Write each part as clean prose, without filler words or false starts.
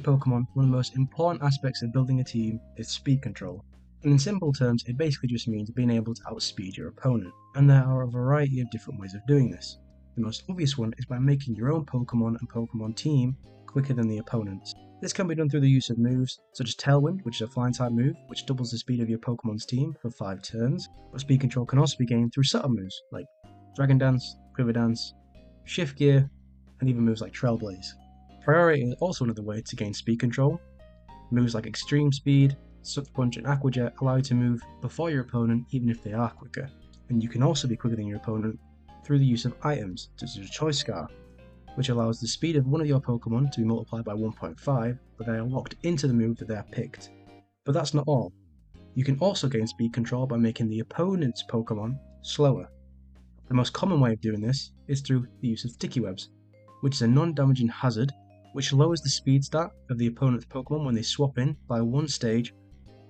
Pokemon, one of the most important aspects of building a team is speed control. And in simple terms, it basically just means being able to outspeed your opponent. And there are a variety of different ways of doing this. The most obvious one is by making your own Pokemon and Pokemon team quicker than the opponent's. This can be done through the use of moves such as Tailwind, which is a flying type move, which doubles the speed of your Pokemon's team for 5 turns. But speed control can also be gained through subtle moves like Dragon Dance, Quiver Dance, Shift Gear, and even moves like Trailblaze. Priority is also another way to gain speed control. Moves like Extreme Speed, Sucker Punch, and Aqua Jet allow you to move before your opponent even if they are quicker. And you can also be quicker than your opponent through the use of items such as Choice Scar, which allows the speed of one of your Pokemon to be multiplied by 1.5, but they are locked into the move that they are picked. But that's not all. You can also gain speed control by making the opponent's Pokemon slower. The most common way of doing this is through the use of Sticky Webs, which is a non-damaging hazard which lowers the speed stat of the opponent's Pokemon when they swap in by 1 stage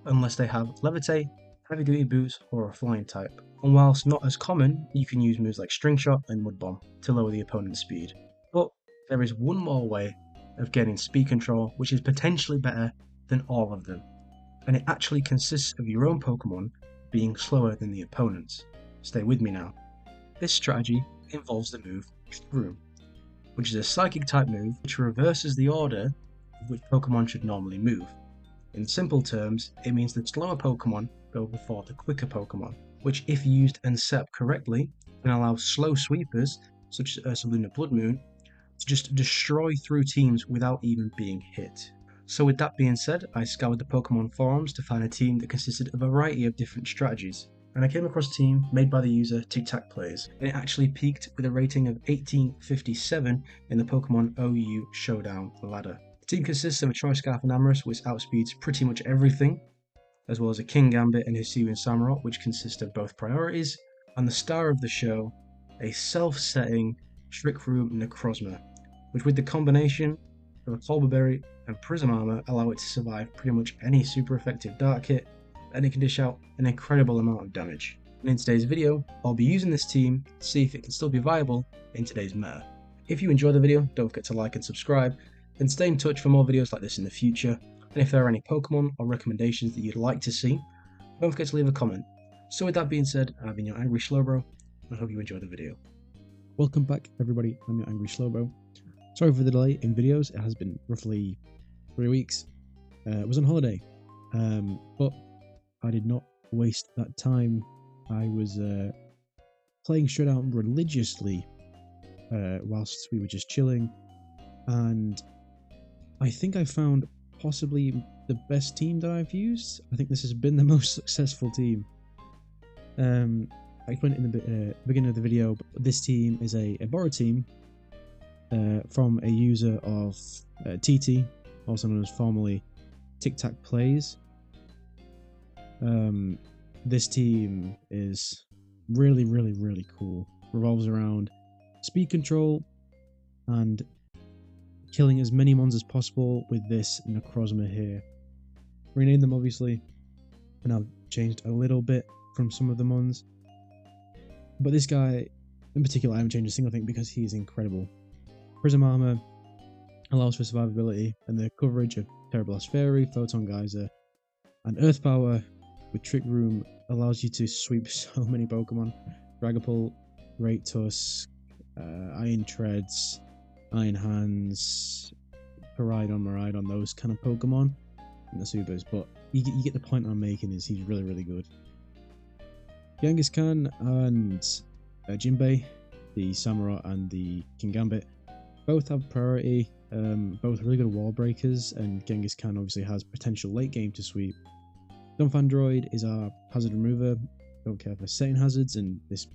unless they have Levitate, Heavy Duty Boots, or a Flying type. And whilst not as common, you can use moves like String Shot and Mud Bomb to lower the opponent's speed. But there is one more way of getting speed control which is potentially better than all of them, and it actually consists of your own Pokemon being slower than the opponent's. Stay with me now. This strategy involves the move Room, which is a psychic type move which reverses the order of which Pokemon should normally move. In simple terms, it means that slower Pokemon go before the quicker Pokemon, which if used and set up correctly can allow slow sweepers such as Ursaluna Blood Moon to just destroy through teams without even being hit. So with that being said, I scoured the Pokemon forums to find a team that consisted of a variety of different strategies, and I came across a team made by the user Tic Tac Plays, and it actually peaked with a rating of 1857 in the Pokemon OU Showdown ladder. The team consists of a Choice Scarf and Amorous, which outspeeds pretty much everything, as well as a King Gambit and Hisuian Samurott, which consist of both priorities, and the star of the show, a self-setting Room Necrozma, which with the combination of a Colbur Berry and Prism Armor allow it to survive pretty much any super effective Dark hit, and it can dish out an incredible amount of damage. And in today's video, I'll be using this team to see if it can still be viable in today's meta. If you enjoyed the video, don't forget to like and subscribe, and stay in touch for more videos like this in the future. And if there are any Pokemon or recommendations that you'd like to see, don't forget to leave a comment. So with that being said, I've been your Angry Slowbro, and I hope you enjoyed the video. Welcome back everybody, I'm your Angry Slowbro. Sorry for the delay in videos, it has been roughly 3 weeks. I was on holiday, but I did not waste that time. I was playing Showdown religiously whilst we were just chilling, and I think I found possibly the best team that I've used. I think this has been the most successful team. I explained it in the beginning of the video, but this team is a borrowed team from a user of TT, also known as formerly Tic Tac Plays. This team is really cool. Revolves around speed control and killing as many mons as possible with this Necrozma here. Renamed them obviously, and I've changed a little bit from some of the mons. But this guy in particular, I haven't changed a single thing because he is incredible. Prism Armor allows for survivability, and the coverage of Terra Blast Fairy, Photon Geyser, and Earth Power with Trick Room allows you to sweep so many Pokemon. Dragapult, Great Tusk, Iron Treads, Iron Hands, Miraidon, those kind of Pokemon in the supers, but you get the point I'm making is he's really good. Genghis-Khan and Jinbei, the Samurott and the King Gambit, both have priority, both really good wall breakers, and Genghis-Khan obviously has potential late game to sweep. Dunfandroid is our hazard remover, don't care for setting hazards, and this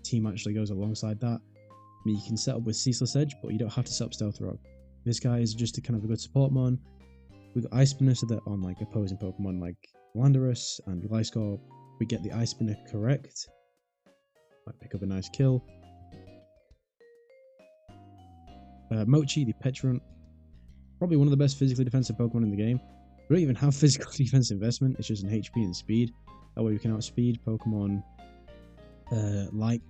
team actually goes alongside that. I mean, you can set up with Ceaseless Edge, but you don't have to set up Stealth Rock. This guy is just a kind of a good support mon. With Ice Spinner, so that on like opposing Pokemon like Landorus and Gliscor, we get the Ice Spinner correct. Might pick up a nice kill. Mochi, the Petrunt, probably one of the best physically defensive Pokemon in the game. We don't even have physical defense investment, it's just an HP and speed. That way we can outspeed Pokemon like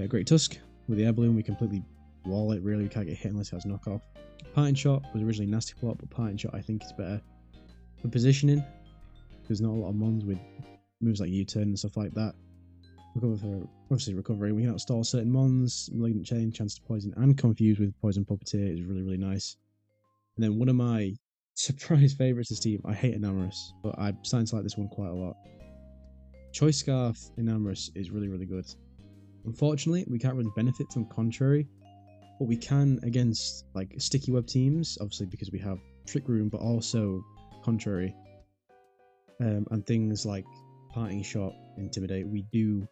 Great Tusk. With the Air Balloon we completely wall it really. We can't get hit unless it has knockoff. Parting Shot was originally Nasty Plot, but Parting Shot I think is better for positioning. There's not a lot of mons with moves like U-turn and stuff like that. Recover for obviously recovery. We can outstall certain mons, Malignant Chain, Chance to Poison, and Confuse with Poison Puppeteer is really, really nice. And then one of my surprise favourites this team, I hate Enamorous, but I'm starting to like this one quite a lot. Choice Scarf Enamorous is really, really good. Unfortunately, we can't really benefit from Contrary, but we can against like sticky web teams, obviously because we have Trick Room, but also Contrary. And things like Parting Shot, Intimidate, we do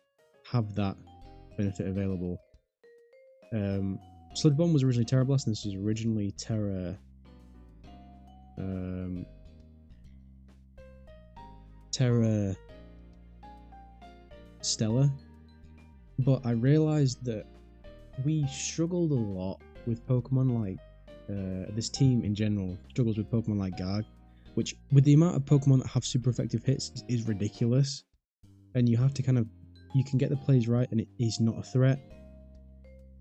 have that benefit available. Sludge Bomb was originally Terra Blast, and this was originally Terra Stella, but I realized that we struggled a lot with Pokemon like this team in general struggles with Pokemon like Garg, which with the amount of Pokemon that have super effective hits is ridiculous, and you have to you can get the plays right and it is not a threat,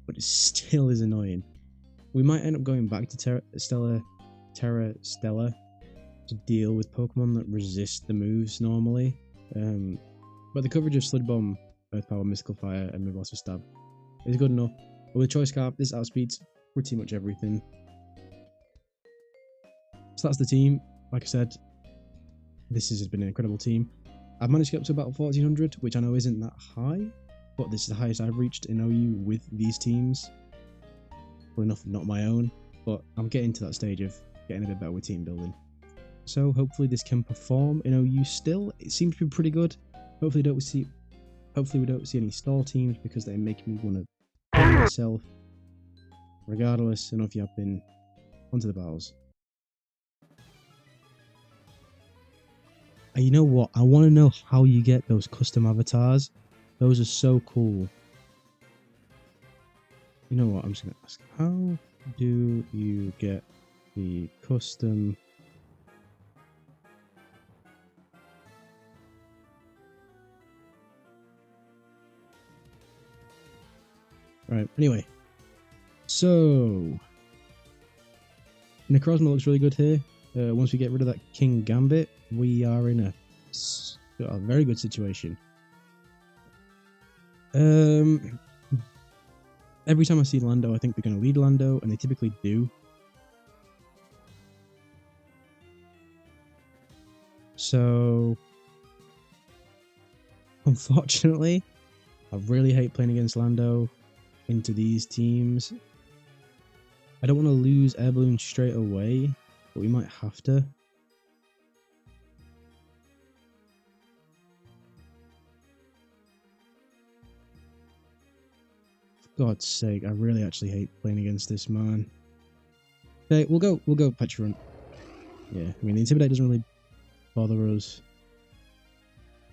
but it still is annoying. We might end up going back to Terra Stella to deal with Pokemon that resist the moves normally, but the coverage of Sludge Bomb, Earth Power, Mystical Fire, and Move Loss of Stab is good enough. But with Choice Scarf, this outspeeds pretty much everything. So that's the team. Like I said, this has been an incredible team. I've managed to get up to about 1400, which I know isn't that high, but this is the highest I've reached in OU with these teams. Well, enough, not my own, but I'm getting to that stage of getting a bit better with team building. So hopefully this can perform in OU still. It seems to be pretty good. Hopefully we don't see any stall teams because they make me want to kill myself. Regardless, enough yapping. Onto the battles. And you know what? I want to know how you get those custom avatars. Those are so cool. You know what? I'm just going to ask. How do you get the custom... Right, anyway. So... Necrozma looks really good here. Once we get rid of that King Gambit, we are in a very good situation. Every time I see Lando, I think they're going to lead Lando, and they typically do. So, unfortunately, I really hate playing against Lando into these teams. I don't want to lose Air Balloon straight away, but we might have to. For God's sake, I really actually hate playing against this man. Okay, we'll go Petrant. Yeah, I mean the Intimidate doesn't really bother us.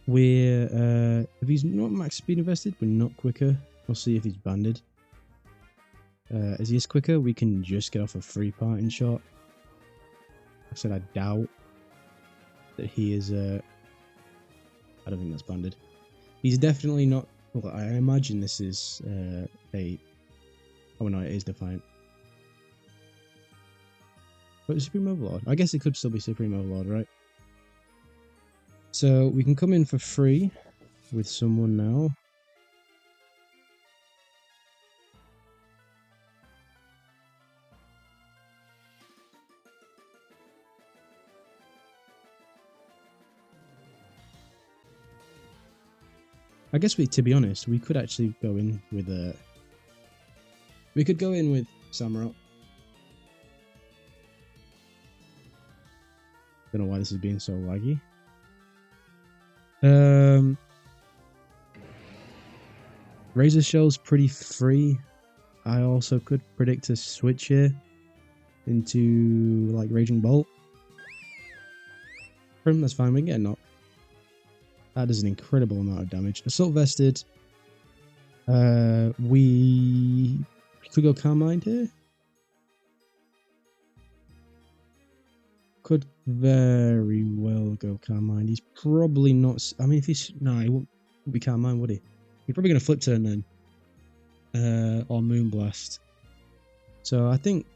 We're if he's not max speed invested, we're not quicker. We'll see if he's banded. As he is quicker, we can just get off a free Parting Shot. Like I said, I doubt that he is. I don't think that's banded. He's definitely not. Well, I imagine this is a. Oh no, it is Defiant. But Supreme Overlord. I guess it could still be Supreme Overlord, right? So we can come in for free with someone now. I guess to be honest, we could actually go in with we could go in with Samurott. Don't know why this is being so laggy. Razor Shell's pretty free. I also could predict a switch here into like Raging Bolt. That's fine, we can get a knock. That does an incredible amount of damage. Assault Vested. We could go Calm Mind here. Could very well go Calm Mind. He's probably not... I mean, if he's... No, he won't be Calm Mind, would he? He's probably going to Flip Turn then. Or Moonblast. So I think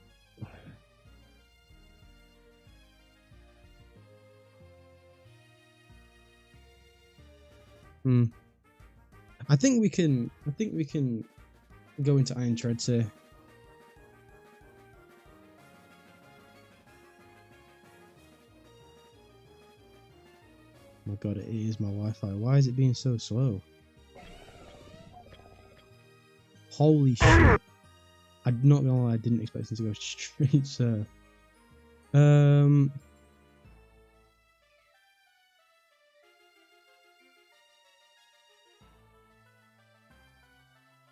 I think we can go into Iron Treads here. Oh my god, it is my Wi-Fi. Why is it being so slow? Holy shit. I'm not gonna lie, I didn't expect him to go straight, sir.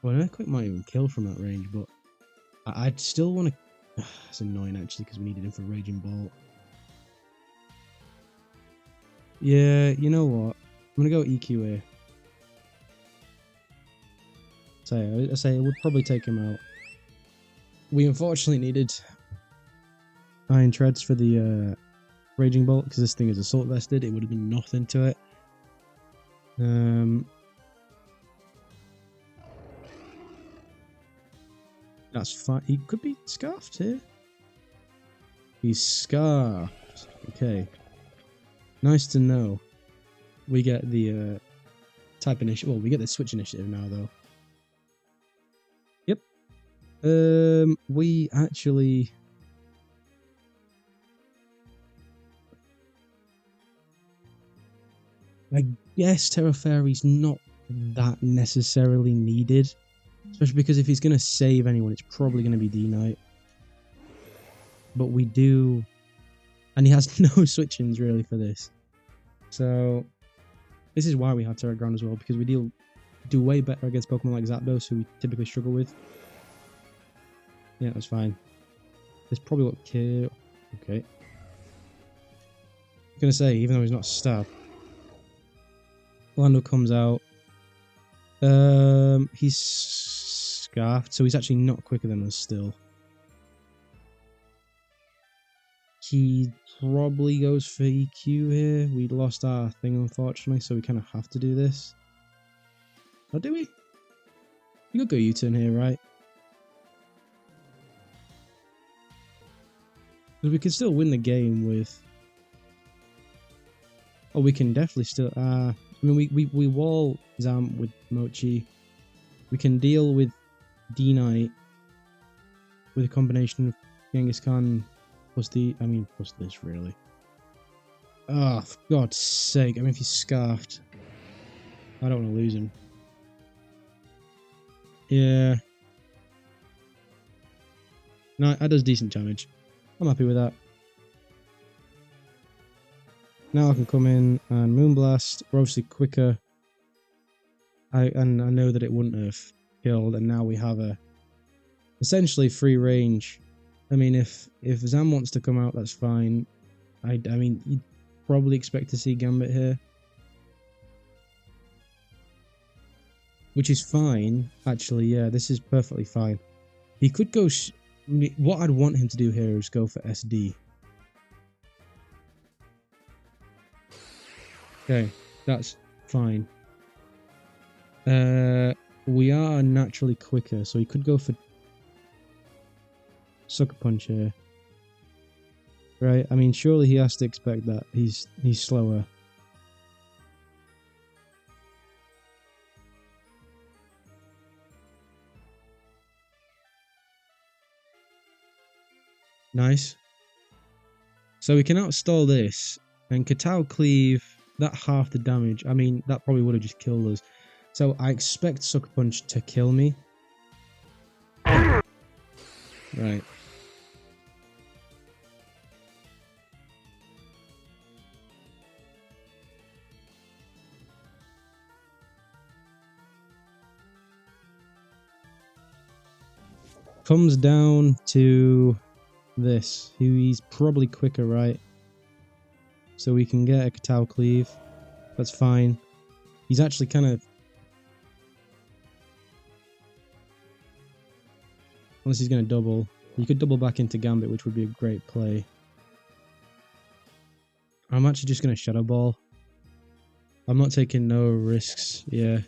Well, an Earthquake might even kill from that range, but I'd still want to... It's annoying, actually, because we needed him for Raging Bolt. Yeah, you know what? I'm going to go EQ here. I say it would probably take him out. We unfortunately needed Iron Treads for the Raging Bolt, because this thing is Assault Vested. It would have been nothing to it. That's fine. He could be scarfed here. He's scarfed. Okay. Nice to know. We get the type initiative. Well, we get the switch initiative now, though. Yep. We actually... I guess Terra Fairy's not that necessarily needed. Especially because if he's going to save anyone, it's probably going to be D-Knight. But we do... And he has no switch-ins, really, for this. So, this is why we have Terra Ground as well, because we do way better against Pokemon like Zapdos, who we typically struggle with. Yeah, that's fine. This probably what kill... Okay. I'm going to say, even though he's not stabbed, Orlando comes out. He's scarfed, so he's actually not quicker than us still. He probably goes for EQ here. We lost our thing, unfortunately, so we kind of have to do this. Or do we? You could go U-turn here, right? Because we can still win the game with... Oh, we can definitely still... I mean, we wall Zam with Mochi. We can deal with D-Knight with a combination of Genghis Khan plus plus this, really. Oh, for God's sake. I mean, if he's scarfed, I don't want to lose him. Yeah. No, that does decent damage. I'm happy with that. Now I can come in and Moonblast. We're obviously quicker. And I know that it wouldn't have killed, and now we have a essentially free range. I mean, if Zam wants to come out, that's fine. I mean, you'd probably expect to see Gambit here, which is fine. Actually, yeah, this is perfectly fine. He could go. What I'd want him to do here is go for SD. Okay, that's fine. We are naturally quicker, so he could go for Sucker Punch here. Right? I mean, surely he has to expect that. He's slower. Nice. So we can outstall this, and Katao Cleave, that half the damage. I mean, that probably would have just killed us. So I expect Sucker Punch to kill me. Right. Comes down to this. He's probably quicker, right? So we can get a Katao Cleave. That's fine. He's actually kind of... Unless he's going to double. You could double back into Gambit, which would be a great play. I'm actually just going to Shadow Ball. I'm not taking no risks. Yeah.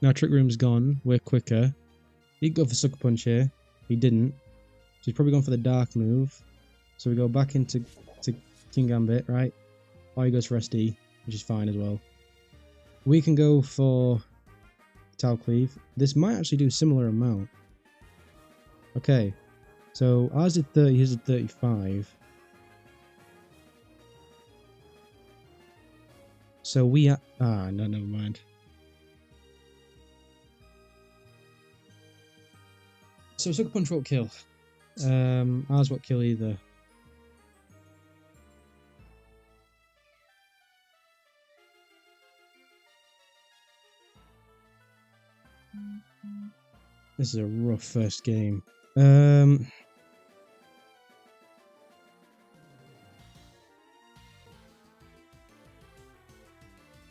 Now Trick Room's gone. We're quicker. He could go for Sucker Punch here. He didn't. So he's probably gone for the Dark move. So we go back into King Gambit, right? Or he goes for SD, which is fine as well. We can go for Tau Cleave. This might actually do a similar amount. Okay. So ours did 30, his did 35. So we no, never mind. So Sucker Punch won't kill. Ours won't kill either. This is a rough first game.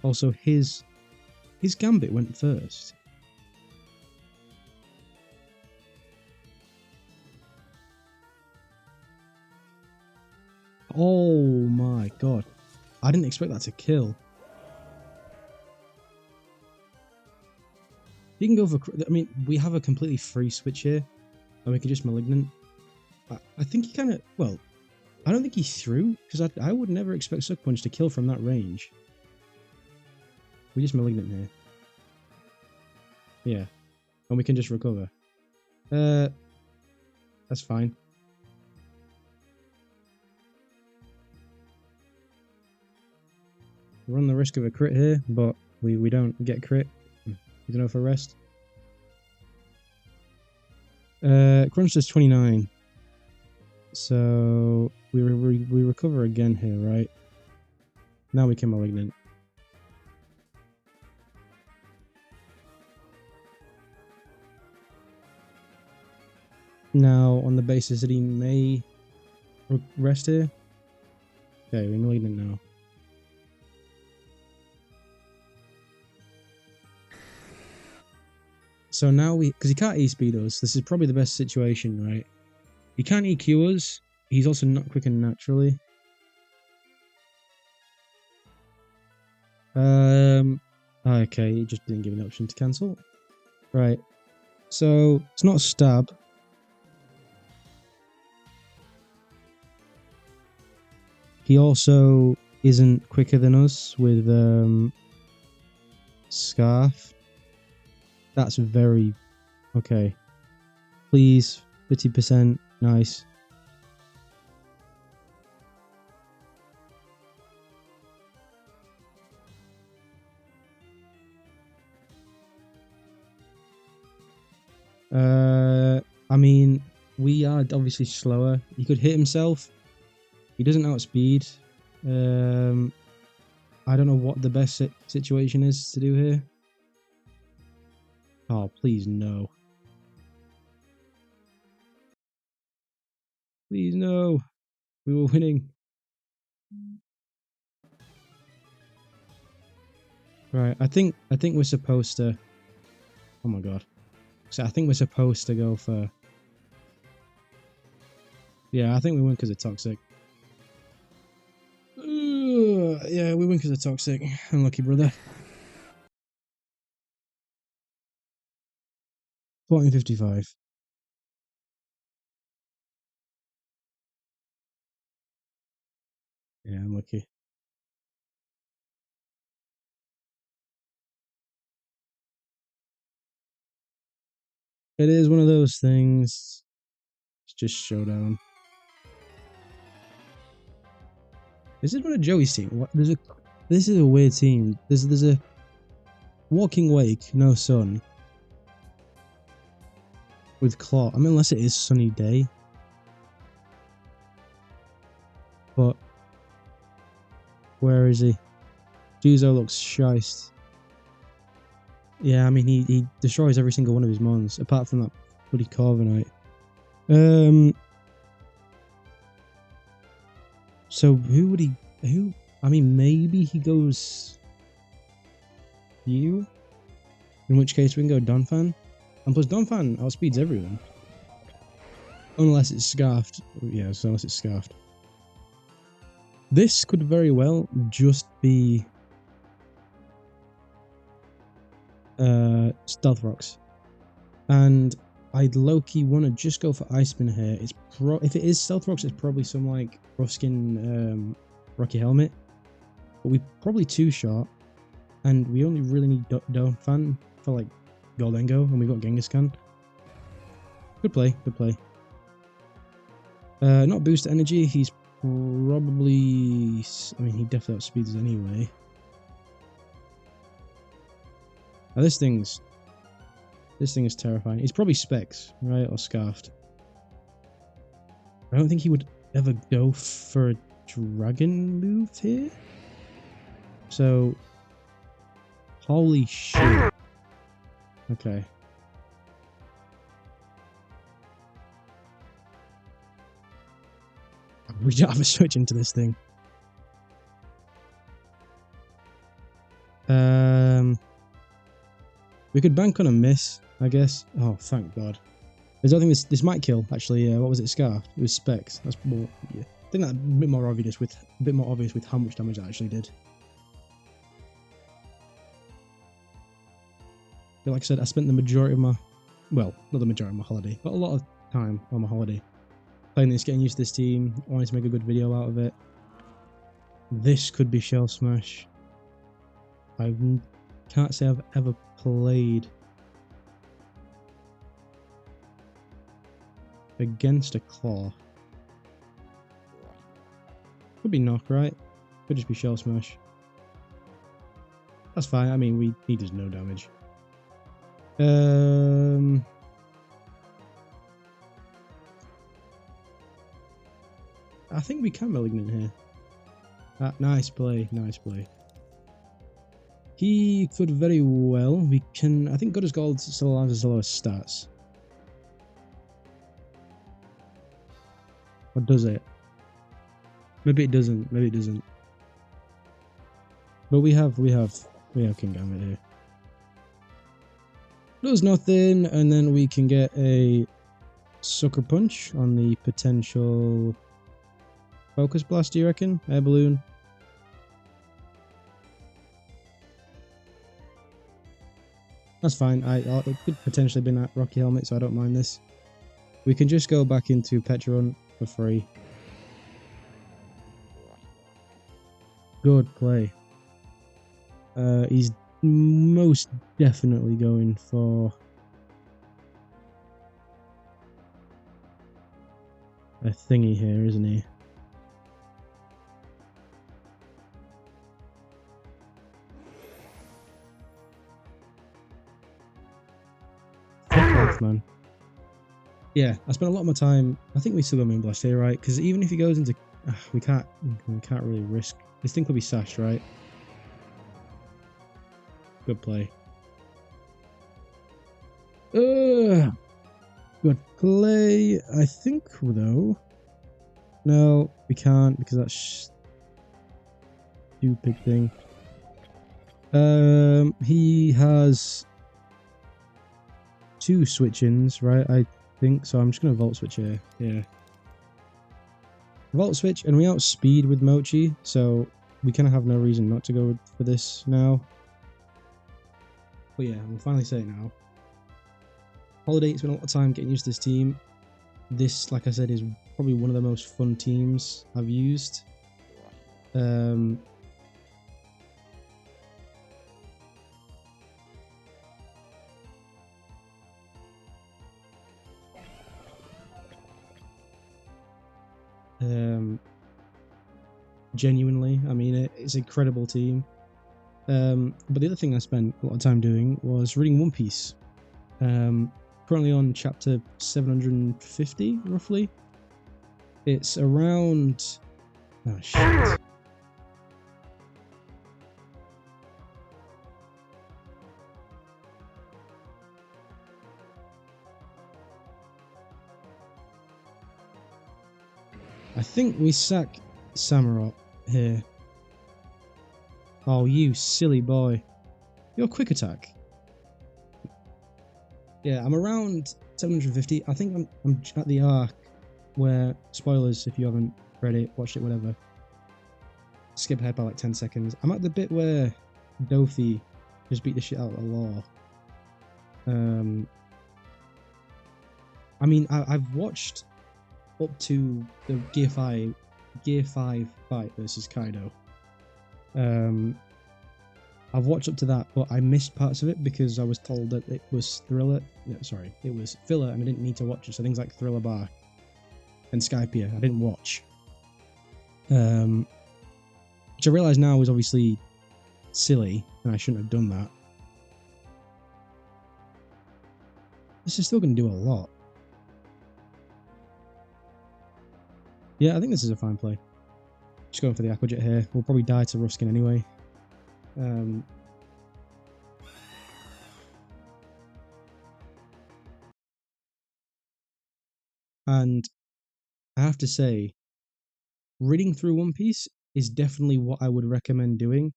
Also, his Gambit went first. Oh my god. I didn't expect that to kill. You can go for... I mean, we have a completely free switch here. And we can just Malignant. I think he kind of... Well, I don't think he threw. Because I would never expect Sucker Punch to kill from that range. We just Malignant here. Yeah. And we can just recover. That's fine. We run the risk of a crit here, but we don't get crit. We don't know for rest. Crunch is 29. So we recover again here, right? Now we can Malignant. Now, on the basis that he may rest here. Okay, we're Malignant now. So now because he can't E-speed us, this is probably the best situation, right? He can't EQ us, he's also not quicker naturally. Okay, he just didn't give an option to cancel. Right, so it's not a stab. He also isn't quicker than us with Scarf. That's very... Okay. Please, 50%. Nice. I mean, we are obviously slower. He could hit himself. He doesn't outspeed. I don't know what the best situation is to do here. Oh, please no. Please no. We were winning. Right, I think we're supposed to... Oh my god. So I think we're supposed to go for... Yeah, I think we win because of Toxic. Yeah, we win because of Toxic. Unlucky, brother. 1455. Yeah, I'm lucky. It is one of those things. It's just showdown. This is one of Joey's team. What? This is a weird team. There's a Walking Wake, no sun. With Claw. I mean, unless it is sunny day. But where is he? Juzo looks shiced. Yeah, I mean, he destroys every single one of his mons, apart from that bloody Corviknight. So who would he... Who? I mean, maybe he goes... You? In which case we can go Donphan. And plus Donphan outspeeds everyone. Unless it's Scarfed. Yeah, so unless it's Scarfed. This could very well just be... Stealth Rocks. And I'd low-key want to just go for Ice Spin here. If it is Stealth Rocks, it's probably some like rough skin Rocky Helmet. But we probably two-shot, and we only really need Fan for like Goldengo, and we've got Genghis-Khan. Good play, good play. Not boost energy, he's probably... I mean, he definitely outspeeds us anyway. Now this thing is terrifying. He's probably Specs, right? Or Scarfed. I don't think he would ever go for a dragon move here. So... Holy shit. Okay. We don't have a switch into this thing. We could bank on a miss, I guess. Oh, thank God. I think this might kill, actually. What was it, Scarf? It was Specs. That's more... Yeah. I think that's a bit more obvious with how much damage I actually did. But like I said, I spent the majority of my... Well, not the majority of my holiday, but a lot of time on my holiday playing this, getting used to this team. I wanted to make a good video out of it. This could be Shell Smash. I can't say I've ever played against a Claw. Could be Knock, right? Could just be Shell Smash. That's fine. I mean, he does no damage. I think we can Malignant here. Nice play, nice play. He could very well. We can... I think Goddess Gold still allows us the lowest stats. Or does it? Maybe it doesn't. Maybe it doesn't. But we have King Gambit here. Does nothing, and then we can get a Sucker Punch on the potential Focus Blast, do you reckon? Air Balloon. That's fine. It could potentially be that Rocky Helmet, so I don't mind this. We can just go back into Petron for free. Good play. He's most definitely going for a thingy here, isn't he? Man. Yeah, I spent a lot of my time. I think we still got Moon Blast here, right? Because even if he goes into, we can't really risk. This thing could be sashed, right? Good play. Good play. I think though. No, we can't because that's stupid thing. He has 2 switch-ins, right? I think so. I'm just gonna Volt Switch here. Yeah. Volt Switch, and we outspeed with Mochi, so we kind of have no reason not to go for this now. But yeah, we'll finally say it now. Holiday spent a lot of time getting used to this team. This, like I said, is probably one of the most fun teams I've used. Genuinely, I mean, it's an incredible team. But the other thing I spent a lot of time doing was reading One Piece. Currently on chapter 750, roughly. It's around... Oh, shit. I think we sack Samurott here. Oh, you silly boy. Your quick attack. Yeah, I'm around 750. I think I'm at the arc where, spoilers if you haven't read it, watched it, whatever. Skip ahead by like 10 seconds. I'm at the bit where Dofi just beat the shit out of the law. I mean, I've watched up to the Gear 5 fight versus Kaido. I've watched up to that, but I missed parts of it because I was told that it was Thriller. No, sorry, it was filler, and I didn't need to watch it. So things like Thriller Bar and Skypia, I didn't watch. Which I realise now is obviously silly, and I shouldn't have done that. This is still going to do a lot. Yeah, I think this is a fine play. Just going for the Aquajet here. We'll probably die to Ruskin anyway. And I have to say, reading through One Piece is definitely what I would recommend doing.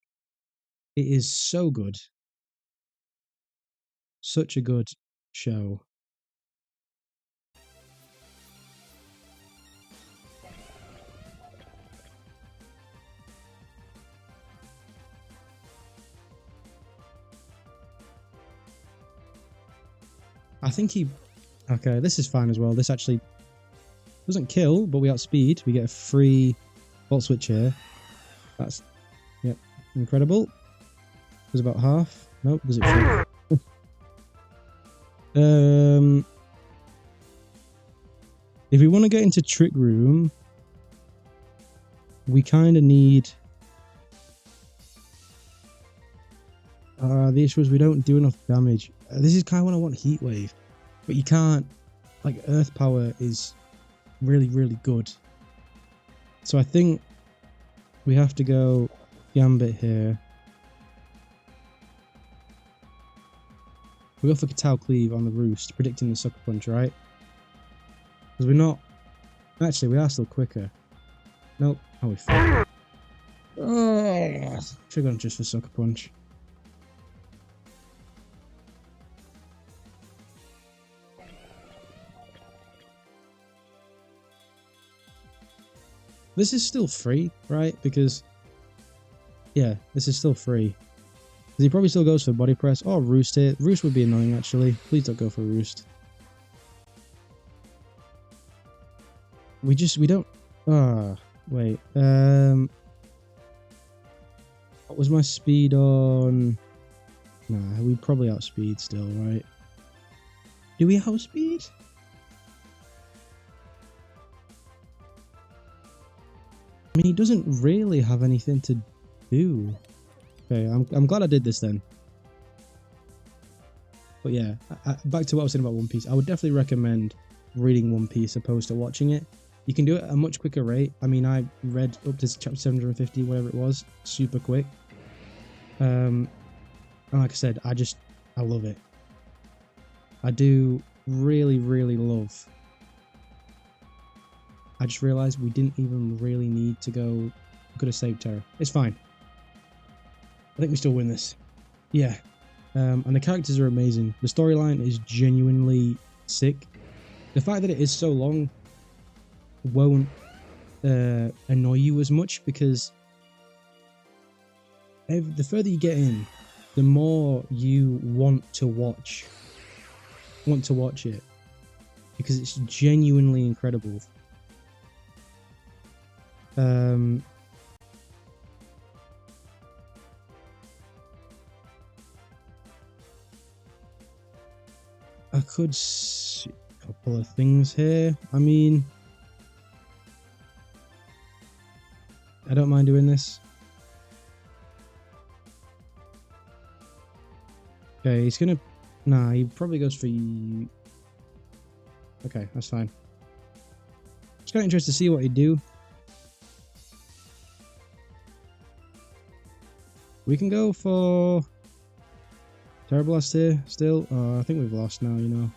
It is so good. Such a good show. I think he... Okay, this is fine as well. This actually doesn't kill, but we outspeed. We get a free volt switch here. That's... Yep, incredible. There's about half. Nope, does it show? If we want to get into Trick Room, we kind of need... the issue is we don't do enough damage. This is kind of when I want Heat Wave, but you can't. Like, Earth Power is really, really good. So I think we have to go Gambit here. We go for Katao Cleave on the Roost, predicting the Sucker Punch, right? Because we're not... Actually, we are still quicker. Nope. Oh, we failed. Oh, should have gone just for Sucker Punch. This is still free, right? Because, yeah, this is still free. He probably still goes for Body Press or Roost here. Roost would be annoying, actually. Please don't go for Roost. We don't... wait. What was my speed on? Nah, we probably outspeed still, right? Do we outspeed? I mean, he doesn't really have anything to do. Okay, I'm glad I did this then. But yeah, back to what I was saying about One Piece. I would definitely recommend reading One Piece opposed to watching it. You can do it at a much quicker rate. I mean, I read up to chapter 750, whatever it was, super quick. And like I said, I love it. I do really, really love. I just realised we didn't even really need to go. Could have saved Terra. It's fine. I think we still win this. Yeah. And the characters are amazing. The storyline is genuinely sick. The fact that it is so long won't annoy you as much because the further you get in, the more you want to watch it because it's genuinely incredible. I could see a couple of things here. I mean, I don't mind doing this. Okay, he's gonna... Nah, he probably goes for... Okay, that's fine. Just kind of interested to see what he'd do. We can go for Terra Blast here still. I think we've lost now, you know.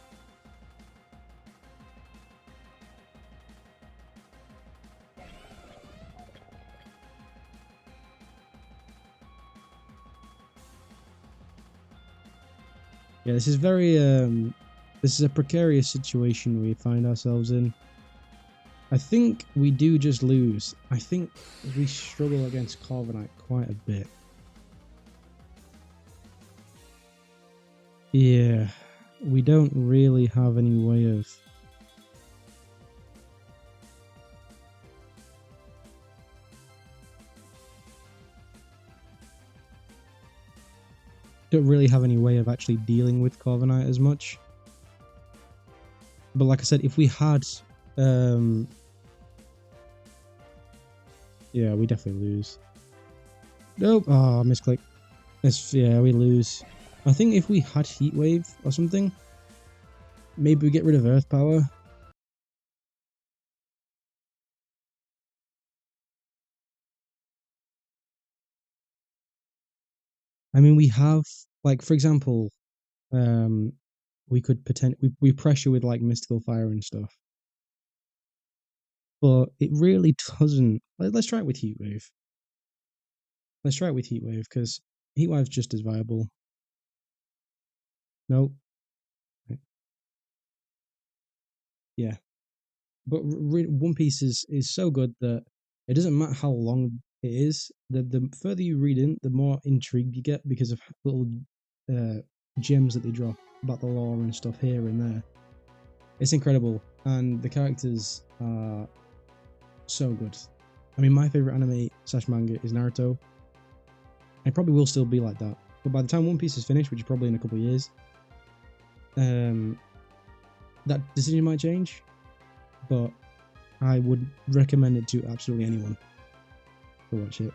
Yeah, this is very this is a precarious situation we find ourselves in. I think we do just lose. I think we struggle against Corviknight quite a bit. Yeah. we don't really have any way of actually dealing with Corviknight as much. But like I said, if we had yeah, we definitely lose. Nope. Oh, misclick. Yeah, we lose. I think if we had Heat Wave or something, maybe we get rid of Earth Power. I mean, we have, like, for example, we could we pressure with like Mystical Fire and stuff, but it really doesn't. Let's try it with Heat Wave. Let's try it with Heat Wave because Heat Wave's just as viable. Nope. Yeah, but One Piece is so good that it doesn't matter how long it is. The further you read in, the more intrigued you get because of little gems that they drop about the lore and stuff here and there. It's incredible, and the characters are so good. I mean, my favorite anime / manga is Naruto. It probably will still be like that, but by the time One Piece is finished, which is probably in a couple of years, that decision might change. But I would recommend it to absolutely anyone to watch it.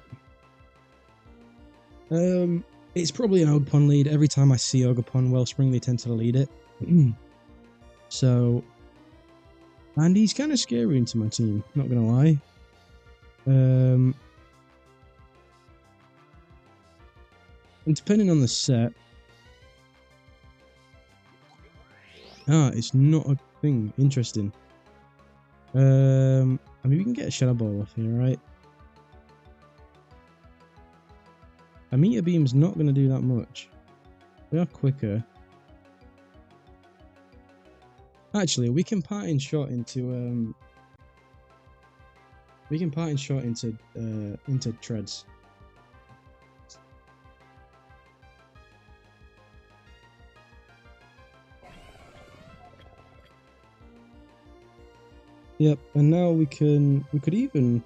It's probably an Ogerpon lead. Every time I see Ogerpon Wellspring, they tend to lead it. So, and he's kind of scary into my team, not gonna lie. And depending on the set, it's not a thing. Interesting. I mean, we can get a Shadow Ball off here, right? A Meteor Beam's not going to do that much. We are quicker. Actually, we can parting shot into into treads. Yep, and now we could even.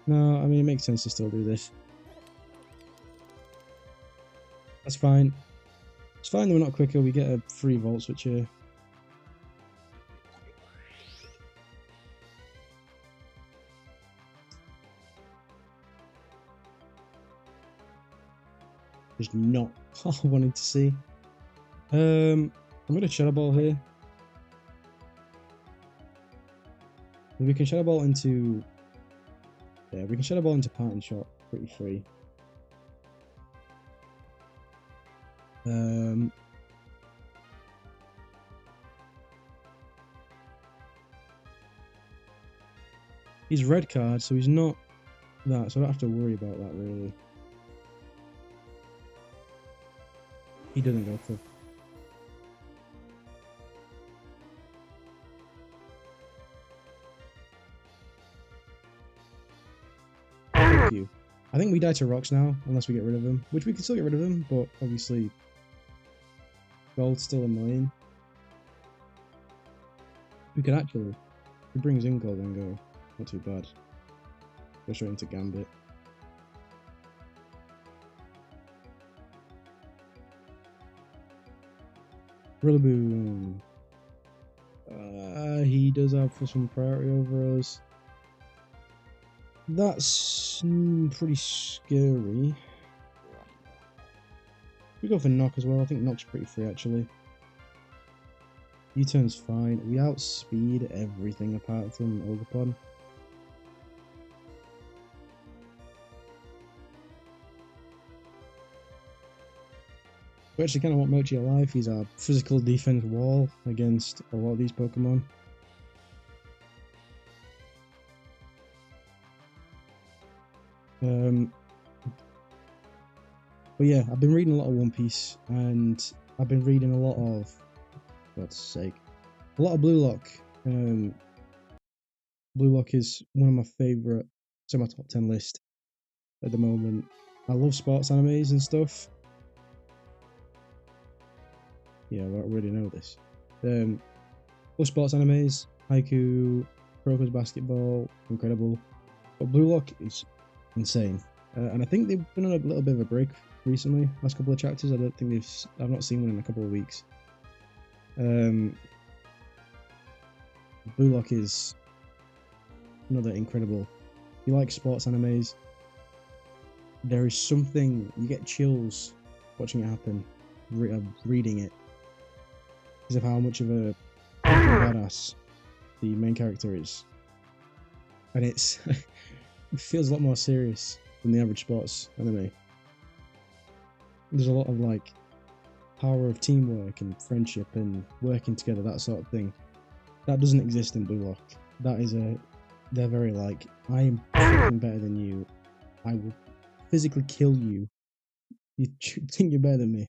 No, I mean, it makes sense to still do this. That's fine. It's fine that we're not quicker. We get a free Volt Switch here. Just not what I wanted to see. I'm gonna Shadow Ball here. We can Shadow Ball into. Yeah, we can Shadow Ball into Parting Shot pretty free. He's red card, so he's not that, so I don't have to worry about that really. He doesn't go for. Thank you. I think we die to rocks now, unless we get rid of him, which we can still get rid of him, but obviously gold's still annoying. We could actually, if he brings in gold and go, not too bad. Go straight into Gambit. Rillaboom. He does have some priority over us. That's pretty scary. We go for Knock as well. I think Knock's pretty free actually. U-turn's fine. We outspeed everything apart from Ogerpon. We actually kind of want Mochi alive. He's our physical defense wall against a lot of these Pokemon. But yeah, I've been reading a lot of One Piece, and I've been reading a lot of, for God's sake, a lot of Blue Lock. Blue Lock is one of my favourite, it's on my top 10 list at the moment. I love sports animes and stuff. Yeah, I already know this. Plus sports animes, Haiku, Croco's Basketball, incredible. But Blue Lock is insane. And I think they've been on a little bit of a break recently. Last couple of chapters, I've not seen one in a couple of weeks. Blue Lock is another incredible. If you like sports animes, there is something, you get chills watching it happen, reading it, because of how much of a badass the main character is. And it feels a lot more serious than the average sports anime. There's a lot of like power of teamwork and friendship and working together, that sort of thing. That doesn't exist in Blue Lock. They're very like, I am fucking better than you. I will physically kill you. You think you're better than me.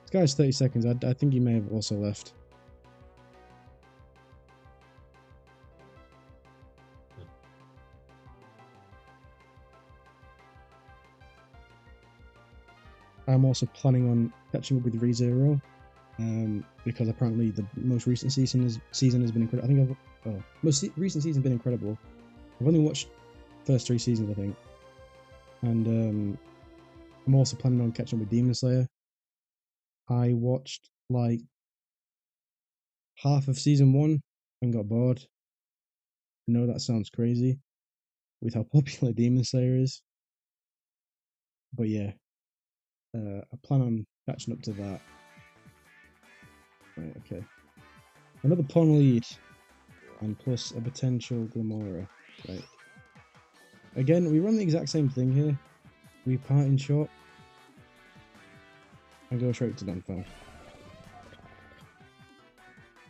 This guy's 30 seconds. I think he may have also left. I'm also planning on catching up with ReZero, because apparently the most recent season has been incredible. Most recent season has been incredible. I've only watched the first 3 seasons, I think, and I'm also planning on catching up with Demon Slayer. I watched like half of season 1 and got bored. I know that sounds crazy with how popular Demon Slayer is, but yeah, I plan on catching up to that. Right, okay. Another pawn lead, and plus a potential Glamora. Right. Again, we run the exact same thing here. We part in short and go straight to Dunfire.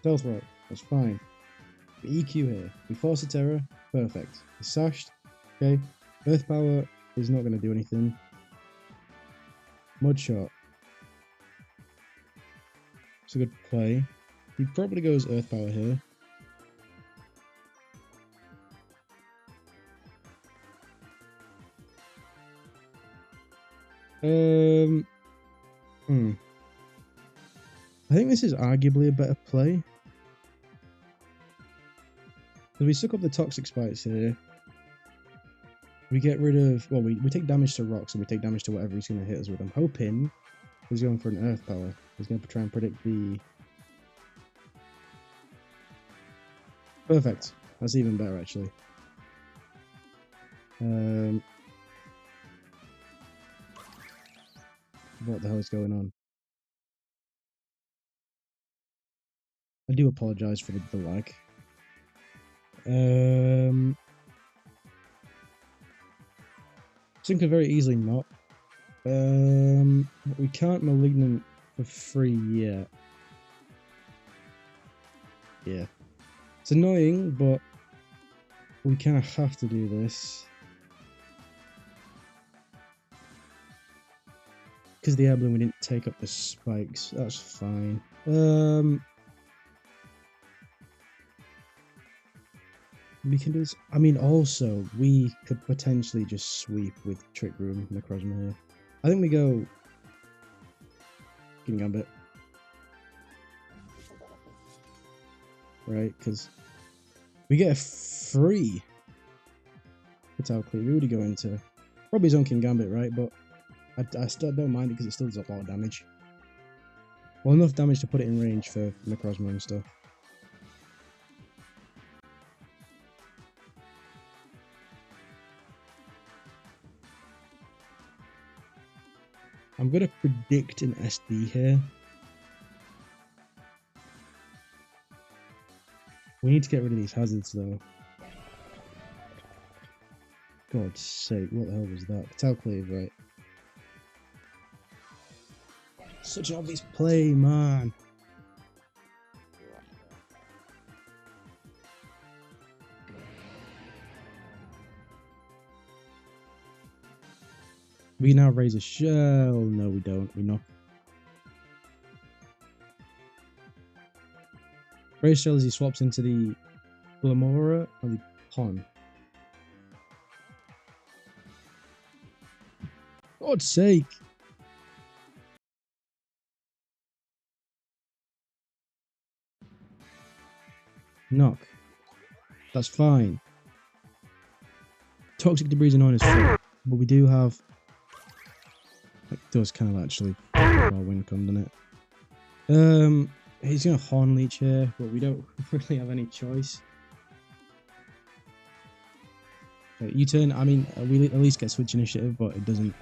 Stealth right, that's fine. We EQ here. We force a terror, perfect. It's sashed, okay. Earth power is not going to do anything. Mud shot. It's a good play. He probably goes Earth power here. I think this is arguably a better play. Because we suck up the toxic spikes here. We get rid of, well, we take damage to rocks and we take damage to whatever he's going to hit us with. I'm hoping he's going for an earth power. He's going to try and predict the... Perfect. That's even better, actually. What the hell is going on? I do apologise for the lag. Sink could very easily not. But we can't Malignant for free yet. Yeah. It's annoying, but we kind of have to do this. Because the Airballoon, we didn't take up the spikes. That's fine. We can do this. I mean, also, we could potentially just sweep with Trick Room Necrozma here. I think we go King Gambit. Right, because we get a free Fatal Cleave. We already go into probably his own King Gambit, right? But I still don't mind it because it still does a lot of damage. Well, enough damage to put it in range for Necrozma and stuff. I'm going to predict an SD here. We need to get rid of these hazards though. God's sake, what the hell was that? Fatal Cleave, right? Such an obvious play, man. We now raise a shell. No, we don't. We knock. Raise shell as he swaps into the Glamora or the Pon. God's sake. Knock. That's fine. Toxic debris is annoying as fuck, but we do have. It does kind of actually our win con, doesn't it? He's gonna Horn Leech here, but we don't really have any choice. U-turn. I mean, we at least get switch initiative, but it doesn't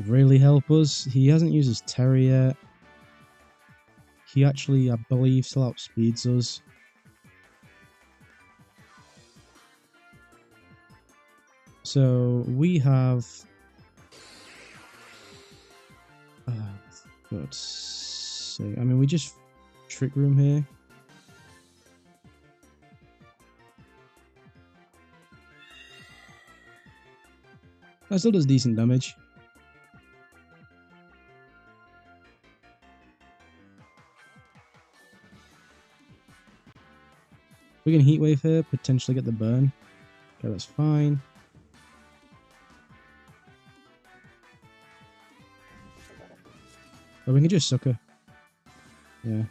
really help us. He hasn't used his Terror yet. He actually, I believe, still outspeeds us. So we have. God's sake. I mean, we just Trick Room here. That still does decent damage. We can Heat Wave here, potentially get the burn. Okay, that's fine. Or we can just Sucker. Yeah.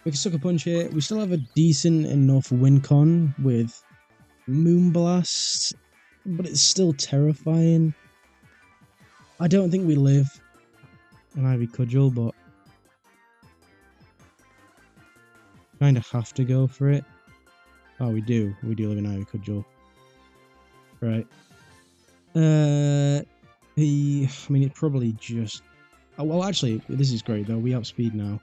We can Sucker Punch here. We still have a decent enough win con with Moonblast, but it's still terrifying. I don't think we live an Ivy Cudgel, but kind of have to go for it. Oh, we do. We do live in Ivy Cudgel. Right. I mean, it probably just. Oh, well, actually, this is great though. We outspeed now.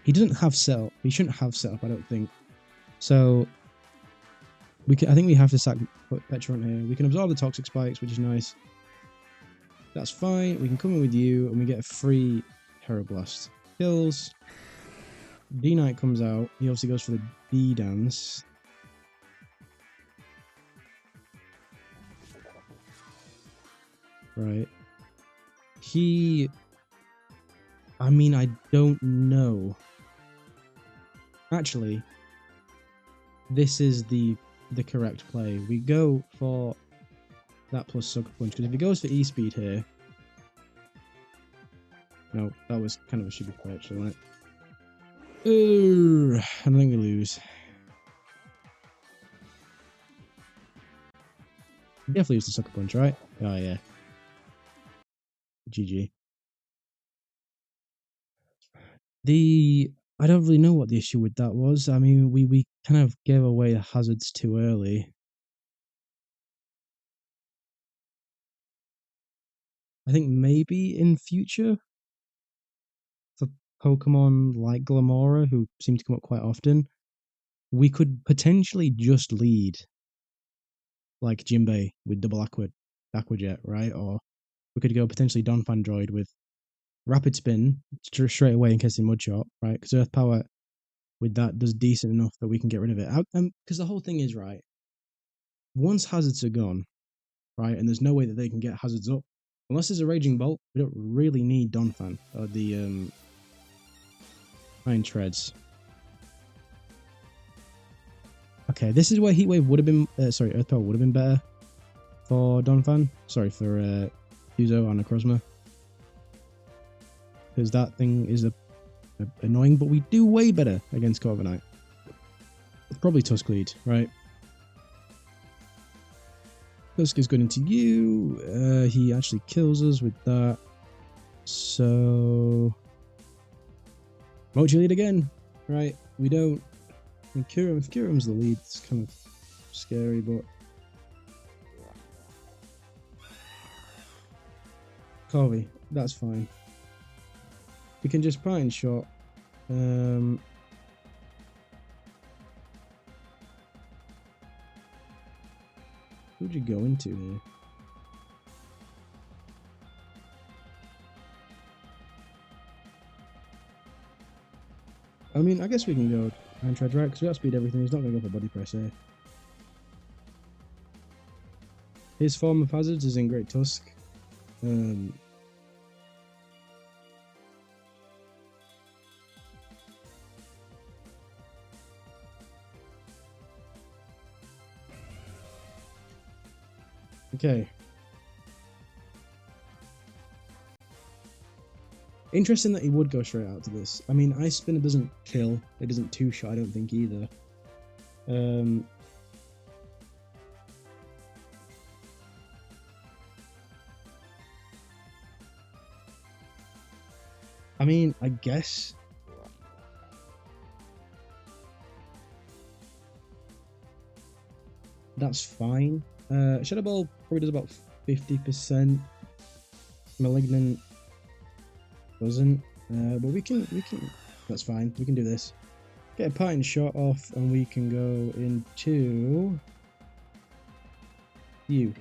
He doesn't have setup. He shouldn't have setup, I don't think. So we can. I think we have to sack Petrant here. We can absorb the Toxic Spikes, which is nice. That's fine. We can come in with you, and we get a free Blast. Kills. D-Knight comes out. He obviously goes for the D-Dance. Right. I mean, I don't know. Actually, this is the correct play. We go for that plus Sucker Punch, because if he goes for E-Speed here... No, that was kind of a stupid play, actually, wasn't it? I don't think we lose. Definitely use the Sucker Punch, right? Oh, yeah. GG. I don't really know what the issue with that was. I mean, we kind of gave away the hazards too early. I think maybe in future, for Pokemon like Glamora, who seem to come up quite often, we could potentially just lead like Jinbei with double Aqua Jet, right? Or we could go potentially Donphan Droid with Rapid Spin straight away in case they Mud Shot, right? Because Earth Power with that does decent enough that we can get rid of it. Because the whole thing is, right, once hazards are gone, right, and there's no way that they can get hazards up, unless there's a Raging Bolt, we don't really need Donphan or the Iron Treads. Okay, this is where Heat Wave would have been, Earth Power would have been better for Donphan. Sorry, for Uzo and Necrozma. Because that thing is annoying, but we do way better against Corviknight. It's probably Tusk Lead, right? Tusk is good into you. He actually kills us with that. So... Mochi lead again, right? We don't... If Kyurem's the lead, it's kind of scary, but... Corvi, that's fine. We can just Pine Shot. Who'd you go into here? I mean, I guess we can go and try drag because we outspeed everything. He's not going to go for body press here. His form of hazards is in Great Tusk. Okay. Interesting that he would go straight out to this. I mean, Ice Spinner doesn't kill. It doesn't two-shot, I don't think, either. I mean, I guess. That's fine. Shadow Ball probably does about 50%. Malignant doesn't. But we can. That's fine. We can do this. Get a parting shot off, and we can go into you.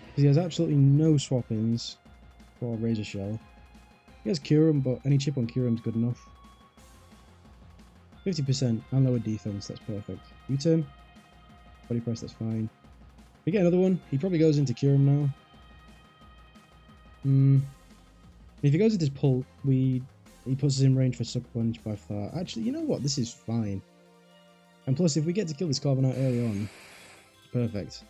Because he has absolutely no swap-ins for Razor Shell. He has Curum, but any chip on Curum is good enough. 50% and lower defense, that's perfect. U-turn. Body press, that's fine. We get another one. He probably goes into Curum now. If he goes into his pull, he puts us in range for Sucker Punch by far. Actually, you know what? This is fine. And plus, if we get to kill this Carbonite early on, perfect.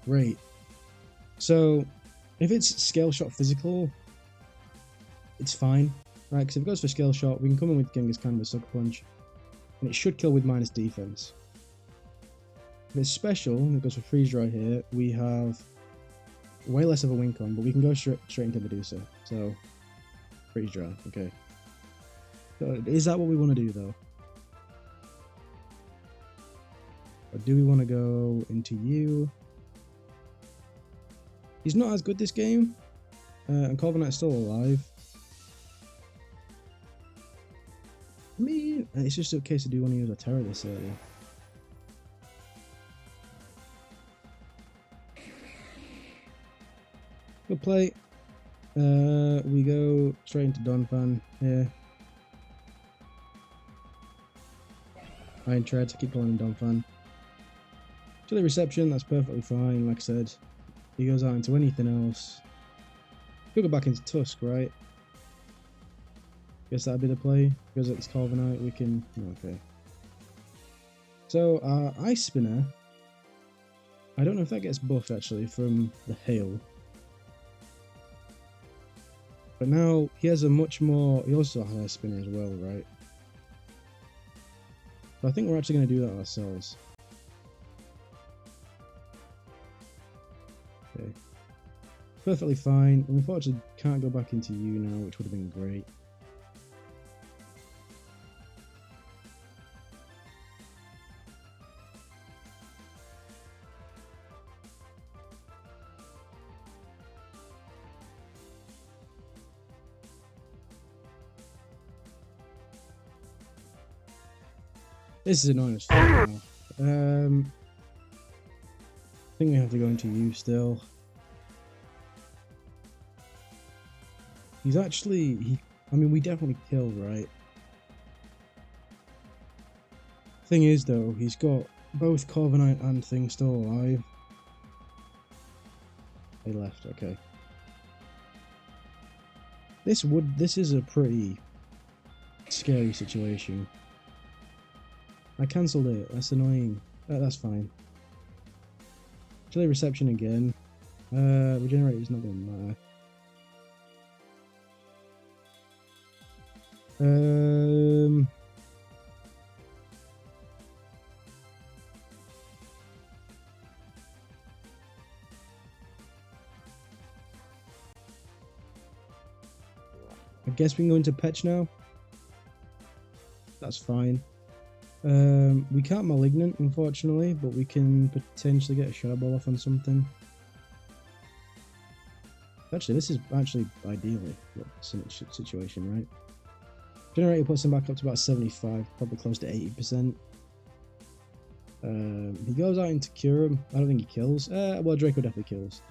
Great. So, if it's Scale Shot physical, it's fine. Right, because if it goes for Scale Shot, we can come in with Genghis Khan with Sucker Punch, and it should kill with minus defense. If it's special, and it goes for Freeze Dry here, we have way less of a win con, but we can go straight into Medusa. So, Freeze Dry, okay. So, is that what we want to do, though? Or do we want to go into you? He's not as good this game, and Corviknight's still alive. I mean, it's just a case of do you want to use a Terror this early. Good play. We go straight into Donphan here. Iron Tread, keep calling him Donphan. Chilly Reception, that's perfectly fine, like I said. He goes out into anything else. Could go back into Tusk, right? Guess that'd be the play. Because it's Corviknight, we can... Okay. So, Ice Spinner... I don't know if that gets buffed, actually, from the Hail. But now, he has a much more... He also has a higher spinner as well, right? But I think we're actually going to do that ourselves. Okay. Perfectly fine. We unfortunately can't go back into you now, which would have been great. This is annoying as fuck now. I think we have to go into you still. He's actually... I mean, we definitely killed, right? Thing is, though, he's got both Corviknight and Thing still alive. They left, okay. This is a pretty scary situation. I cancelled it, that's annoying. That's fine. Chilly Reception again. Regenerate is not going to matter. I guess we can go into Petch now. That's fine. We can't Malignant, unfortunately, but we can potentially get a Shadow Ball off on something. Actually, this is actually ideally the situation, right? Generator puts him back up to about 75, probably close to 80%. He goes out into Curum. I don't think he kills. Well, Draco definitely kills.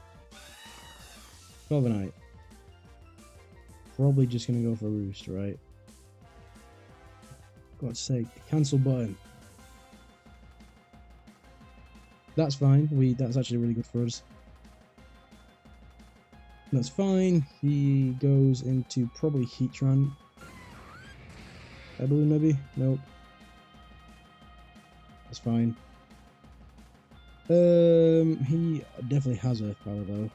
Corviknight. Probably just going to go for Roost, right? God's sake, the cancel button. That's fine. That's actually really good for us. That's fine. He goes into probably Heatran. I believe maybe? Nope. fine. He definitely has Earth Power though.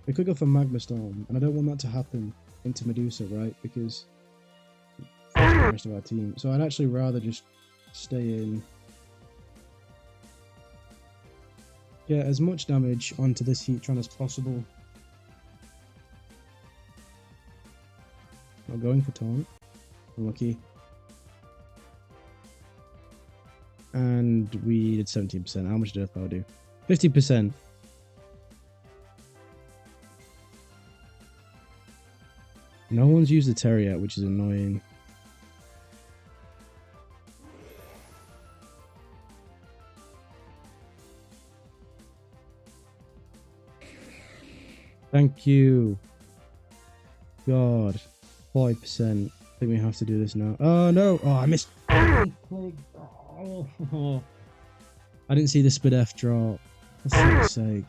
We could go for Magma Storm, and I don't want that to happen into Medusa, right? Because that's the rest of our team. So I'd actually rather just stay in. Get as much damage onto this Heatran as possible. Not going for Taunt. Unlucky. And we did 17%. How much did Earth Power do? 50%. No one's used the Terry yet, which is annoying. Thank you. God. 5%. I think we have to do this now. Oh no! Oh, I missed. Oh. I didn't see the Spadef drop. For fuck's sake.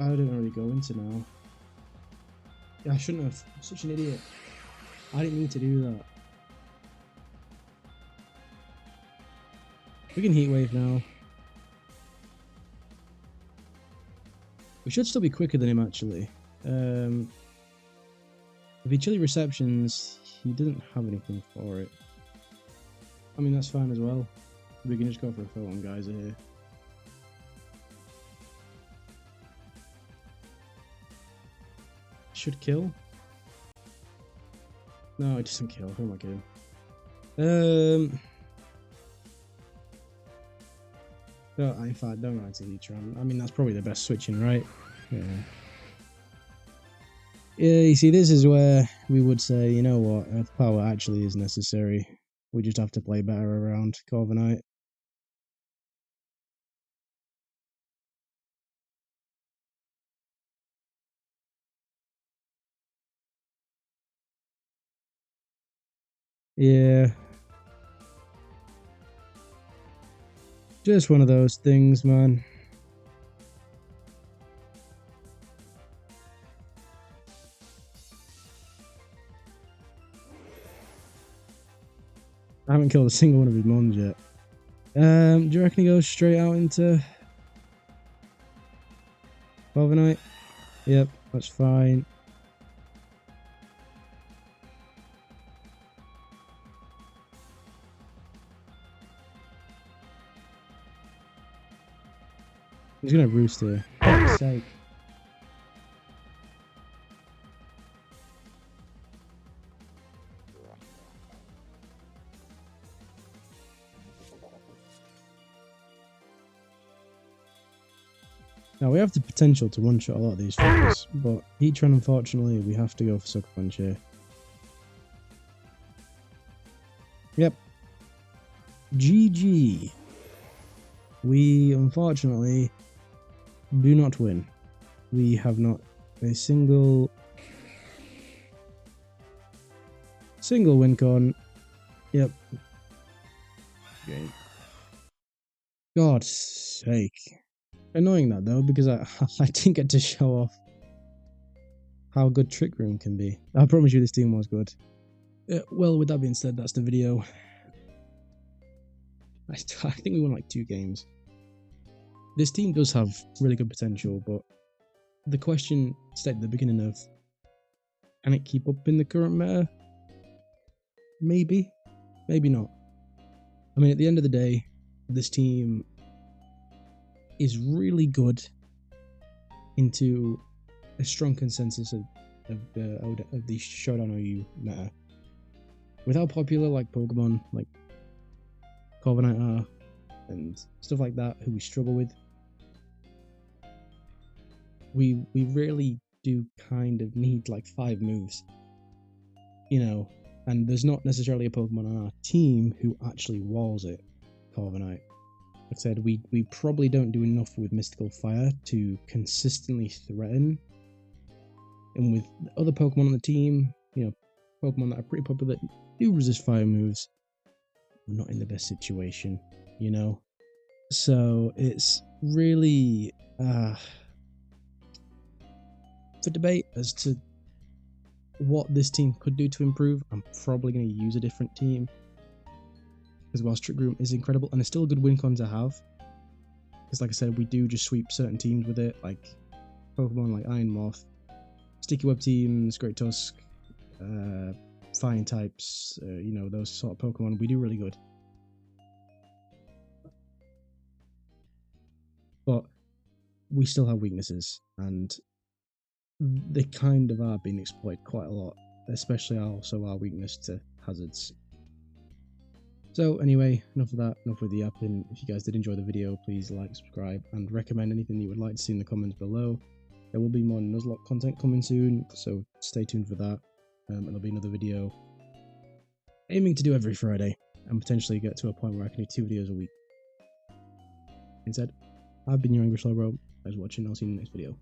I don't really go into now. Yeah, I shouldn't have. I'm such an idiot. I didn't need to do that. We can Heat Wave now. We should still be quicker than him, actually. If he Chilly Receptions, he doesn't have anything for it. I mean, that's fine as well. We can just go for a Photon Geyser here. Should kill. No, it doesn't kill. Who am I kidding? No, in fact, don't ride to Heatran. I mean, that's probably the best switching, right? Yeah. Yeah, you see, this is where we would say, you know what, Earth Power actually is necessary. We just have to play better around Corviknight. Yeah. Just one of those things, man. I haven't killed a single one of his mons yet. Do you reckon he goes straight out into Corviknight? Yep, that's fine. He's gonna roost here. For fuck's sake. Now we have the potential to one-shot a lot of these fuckers, but Heatran, unfortunately, we have to go for Sucker Punch here. Yep. GG. We, unfortunately, do not win. We have not a single win con. Yep. Okay. God's sake. Annoying that though, because I didn't get to show off how good Trick Room can be. I promise you this team was good. Well, with that being said, that's the video. I think we won like 2 games. This team does have really good potential, but the question stated at the beginning of, can it keep up in the current meta? Maybe. Maybe not. I mean, at the end of the day, this team is really good into a strong consensus of the Showdown OU meta. With how popular like Pokemon, like Corviknight are, and stuff like that, who we struggle with, we really do kind of need like 5 moves, you know, and there's not necessarily a Pokemon on our team who actually walls it, Corviknight. Like I said, we probably don't do enough with Mystical Fire to consistently threaten. And with other Pokemon on the team, you know, Pokemon that are pretty popular that do resist fire moves, we're not in the best situation, you know? So it's really for debate as to what this team could do to improve. I'm probably going to use a different team, because whilst Trick Room is incredible and it's still a good win con to have, because like I said, we do just sweep certain teams with it, like Pokemon like Iron Moth, Sticky Web teams, Great Tusk, Flying types, you know, those sort of Pokemon, we do really good. But we still have weaknesses, and they kind of are being exploited quite a lot, especially also our weakness to hazards. So anyway, enough of that, enough with the yapping. If you guys did enjoy the video, please like, subscribe, and recommend anything you would like to see in the comments below. There will be more Nuzlocke content coming soon, so stay tuned for that. It'll be another video, aiming to do every Friday, and potentially get to a point where I can do 2 videos a week. Instead, I've been your English Low Bro. Thanks for watching, I'll see you in the next video.